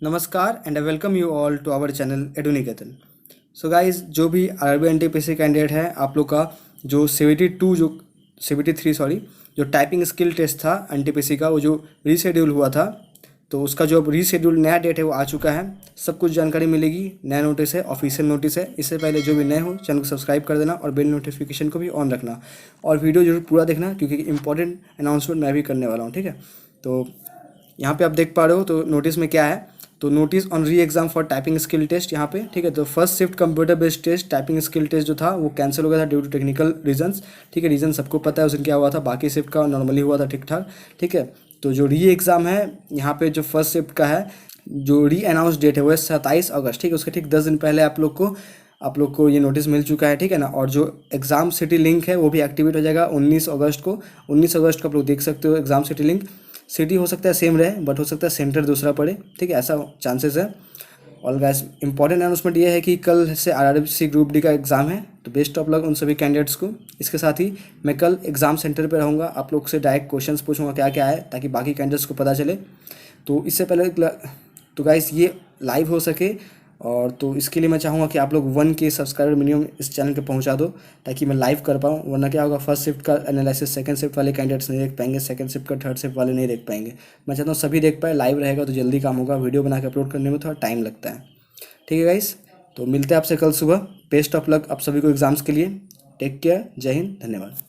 नमस्कार and I welcome you all to our channel Eduniketan. So guys, जो भी RB NTPC candidate है, आप लोग का जो 72 जो 73 सॉरी जो टाइपिंग स्किल टेस्ट था एनटीपीसी का, वो जो रीशेड्यूल हुआ था, तो उसका जो अब रीशेड्यूल नया डेट है वो आ चुका है। सब कुछ जानकारी मिलेगी, नया नोटिस है, ऑफिशियल नोटिस है। इससे पहले जो भी नए हो चैनल को सब्सक्राइब कर देना और बेल नोटिफिकेशन को भी ऑन रखना और वीडियो जरूर पूरा देखना, क्योंकि इंपॉर्टेंट अनाउंसमेंट मैं भी करने वाला हूँ। ठीक है, तो यहाँ पे आप देख पा रहे हो तो नोटिस में क्या है, तो notice on re exam for typing skill test यहाँ पे। ठीक है, तो first shift computer based test typing skill test जो था वो कैंसिल हो गया था ड्यू टू टेक्निकल रीजंस। ठीक है, रीज़न सबको पता है उस दिन क्या हुआ था। बाकी शिफ्ट का नॉर्मली हुआ था ठीक ठाक। ठीक है, तो जो री एग्ज़ाम है यहाँ पे जो फर्स्ट शिफ्ट का है, जो री अनाउंस डेट है वो है 27 अगस्त। ठीक है, उसके ठीक 10 दिन पहले आप लोग को ये नोटिस मिल चुका है। ठीक है ना, और जो एग्ज़ाम सिटी लिंक है वो भी एक्टिवेट हो जाएगा 19 अगस्त को। 19 अगस्त को आप लोग देख सकते हो एग्ज़ाम सिटी लिंक। सिटी हो सकता है सेम रहे, बट हो सकता है सेंटर दूसरा पड़े। ठीक है, ऐसा चांसेस है। और गाइस, इंपॉर्टेंट अनाउंसमेंट ये है कि कल से आरआरबी ग्रुप डी का एग्ज़ाम है, तो बेस्ट ऑफ लक उन सभी कैंडिडेट्स को। इसके साथ ही मैं कल एग्ज़ाम सेंटर पर रहूँगा, आप लोग से डायरेक्ट क्वेश्चंस पूछूंगा क्या क्या है, ताकि बाकी कैंडिडेट्स को पता चले। तो इससे पहले तो गाइस ये लाइव हो सके, और तो इसके लिए मैं चाहूँगा कि आप लोग 1K सब्सक्राइबर मिनिमम इस चैनल पे पहुँचा दो, ताकि मैं लाइव कर पाऊँ। वरना क्या होगा, फर्स्ट शिफ्ट का एनालिसिस सेकंड शिफ्ट वाले कैंडिडेट्स नहीं देख पाएंगे, सेकंड शिफ्ट का थर्ड शिफ्ट वाले नहीं देख पाएंगे। मैं चाहता हूँ सभी देख पाए। लाइव रहेगा तो जल्दी काम होगा, वीडियो बना के अपलोड करने में थोड़ा टाइम लगता है। ठीक है गाइस, तो मिलते हैं आपसे कल सुबह। बेस्ट ऑफ लक आप सभी को एग्ज़ाम्स के लिए। टेक केयर, जय हिंद, धन्यवाद।